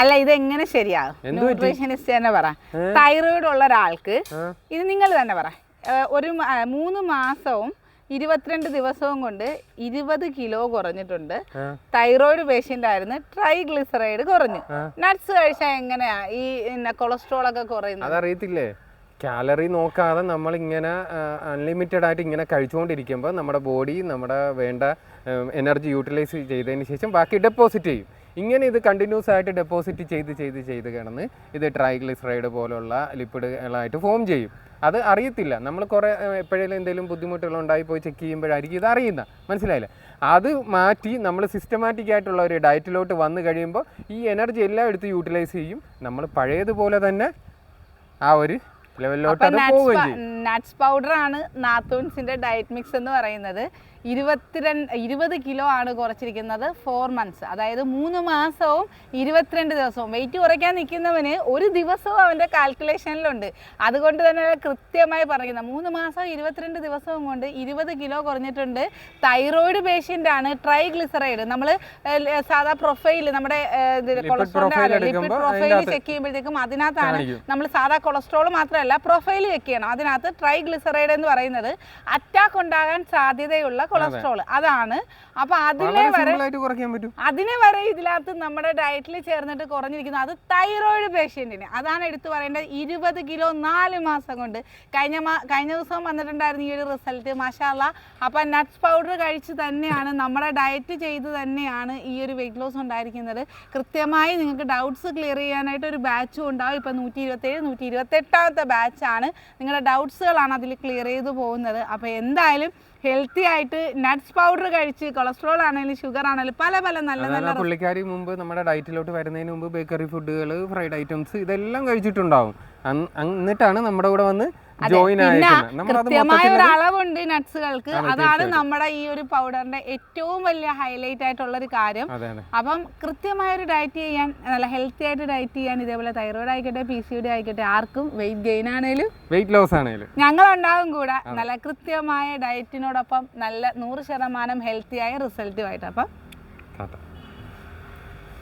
അല്ല ഇതെങ്ങനെ ശരിയാകും? ന്യൂട്രീഷനിസ്റ്റ് തന്നെ പറ. തൈറോയിഡ് ഉള്ള ഒരാൾക്ക് ഇത് നിങ്ങൾ തന്നെ പറ, ഒരു 3 മാസവും 22 ദിവസവും കൊണ്ട് 20 കിലോ കുറഞ്ഞിട്ടുണ്ട്. തൈറോയിഡ് പേഷ്യന്റ് ആയിരുന്നു, ട്രൈഗ്ലിസറൈഡ് കുറഞ്ഞു. നട്ട്സ് കഴിച്ചാൽ എങ്ങനെയാ ഈ കൊളസ്ട്രോൾ ഒക്കെ കുറയുന്നത്? അതറിയത്തില്ലേ? കാലറി നോക്കാതെ നമ്മളിങ്ങനെ അൺലിമിറ്റഡ് ആയിട്ട് ഇങ്ങനെ കഴിച്ചുകൊണ്ടിരിക്കുമ്പോൾ നമ്മുടെ ബോഡി നമ്മുടെ വേണ്ട എനർജി യൂട്ടിലൈസ് ചെയ്തതിന് ശേഷം ബാക്കി ഡെപ്പോസിറ്റ് ചെയ്യും. ഇങ്ങനെ ഇത് കണ്ടിന്യൂസ് ആയിട്ട് ഡെപ്പോസിറ്റ് ചെയ്ത് കിടന്ന് ഇത് ട്രൈഗ്ലിസറൈഡ് പോലുള്ള ലിപ്പിഡുകളായിട്ട് ഫോം ചെയ്യും. അത് അറിയത്തില്ല. നമ്മൾ കുറേ എപ്പോഴേലും എന്തെങ്കിലും ബുദ്ധിമുട്ടുകളുണ്ടായി പോയി ചെക്ക് ചെയ്യുമ്പോഴായിരിക്കും ഇത് അറിയുന്നത്. മനസ്സിലായില്ല? അത് മാറ്റി നമ്മൾ സിസ്റ്റമാറ്റിക് ആയിട്ടുള്ള ഒരു ഡയറ്റിലോട്ട് വന്നു കഴിയുമ്പോൾ ഈ എനർജി എല്ലാം എടുത്ത് യൂട്ടിലൈസ് ചെയ്യും. നമ്മൾ പഴയതുപോലെ തന്നെ ആ ഒരു ലെവലിലോട്ട് അത് പോവുകയും ചെയ്യും. നട്ട്സ് പൗഡർ ആണ് നാത്തൂൻസിന്റെ ഡയറ്റ് മിക്സ് എന്ന് പറയുന്നത്. 20 കിലോ ആണ് കുറച്ചിരിക്കുന്നത് 4 മന്ത്സ്, അതായത് 3 മാസവും 22 ദിവസവും. വെയിറ്റ് കുറയ്ക്കാൻ നിൽക്കുന്നവന് ഒരു ദിവസവും അവൻ്റെ കാൽക്കുലേഷനിലുണ്ട്. അതുകൊണ്ട് തന്നെ കൃത്യമായി പറയുന്നത് 3 മാസം 22 ദിവസവും കൊണ്ട് 20 കിലോ കുറഞ്ഞിട്ടുണ്ട്. തൈറോയിഡ് പേഷ്യൻ്റ് ആണ്, ട്രൈഗ്ലിസറൈഡ്. നമ്മൾ സാധാ പ്രൊഫൈൽ നമ്മുടെ കൊളസ്ട്രോളിൻ്റെ ലിപ്പിഡ് പ്രൊഫൈൽ ചെക്ക് ചെയ്യുമ്പോഴത്തേക്കും അതിനകത്താണ് നമ്മൾ സാധാ കൊളസ്ട്രോൾ മാത്രമല്ല പ്രൊഫൈൽ ചെക്ക് ചെയ്യണം. അതിനകത്ത് ട്രൈഗ്ലിസറൈഡ് എന്ന് പറയുന്നത് അറ്റാക്ക് ഉണ്ടാകാൻ സാധ്യതയുള്ള കൊളസ്ട്രോൾ അതാണ്. അപ്പൊ അതിനെ വരെ ഇതിനകത്ത് നമ്മുടെ ഡയറ്റിൽ ചേർന്നിട്ട് കുറഞ്ഞിരിക്കുന്നു. അത് തൈറോയിഡ് പേഷ്യന്റിന്. അതാണ് എടുത്തു പറയേണ്ടത്. 20 കിലോ 4 മാസം കൊണ്ട്. കഴിഞ്ഞ ദിവസം വന്നിട്ടുണ്ടായിരുന്നു ഈ ഒരു റിസൾട്ട്, മാഷാഅല്ലാ. അപ്പൊ നട്ട്സ് പൗഡർ കഴിച്ച് തന്നെയാണ്, നമ്മുടെ ഡയറ്റ് ചെയ്ത് തന്നെയാണ് ഈ ഒരു വെയിറ്റ് ലോസ് ഉണ്ടായിരിക്കുന്നത്. കൃത്യമായി നിങ്ങൾക്ക് ഡൗട്ട്സ് ക്ലിയർ ചെയ്യാനായിട്ട് ഒരു ബാച്ചും ഉണ്ടാവും. ഇപ്പൊ 127 128ാമത്തെ ബാച്ചാണ്. നിങ്ങളുടെ ഡൗട്ട്സുകളാണ് അതിൽ ക്ലിയർ ചെയ്തു പോകുന്നത്. അപ്പൊ എന്തായാലും ഹെൽത്തി ആയിട്ട് നട്ട്സ് പൗഡർ കഴിച്ച് കൊളസ്ട്രോൾ ആണെങ്കിലും ഷുഗർ ആണെങ്കിലും പല നല്ല പുള്ളിക്കാരി മുമ്പ് നമ്മുടെ ഡയറ്റിലോട്ട് വരുന്നതിന് മുമ്പ് ബേക്കറി ഫുഡുകൾ, ഫ്രൈഡ് ഐറ്റംസ് ഇതെല്ലാം കഴിച്ചിട്ടുണ്ടാവും. എന്നിട്ടാണ് നമ്മുടെ കൂടെ വന്ന് ജോയിൻ ആയിരിക്കുന്നത്. കൃത്യമായ ഒരു അളവുണ്ട് നട്ട്സുകൾക്ക്. അതാണ് നമ്മുടെ ഈ ഒരു പൗഡറിന്റെ ഏറ്റവും വലിയ ഹൈലൈറ്റ് ആയിട്ടുള്ള ഒരു കാര്യം. അപ്പം കൃത്യമായ ഒരു ഡയറ്റ് ചെയ്യാൻ, നല്ല ഹെൽത്തി ആയിട്ട് ഡയറ്റ് ചെയ്യാൻ, ഇതേപോലെ തൈറോയിഡ് ആയിക്കോട്ടെ PCOD ആയിക്കോട്ടെ, ആർക്കും വെയിറ്റ് ഗെയിൻ ആണെങ്കിലും വെയിറ്റ് ലോസ് ആണെങ്കിലും ഞങ്ങളുണ്ടാവും കൂടെ നല്ല കൃത്യമായ ഡയറ്റിനോടൊപ്പം നല്ല 100% ഹെൽത്തിയായ റിസൾട്ടുമായിട്ട്. അപ്പം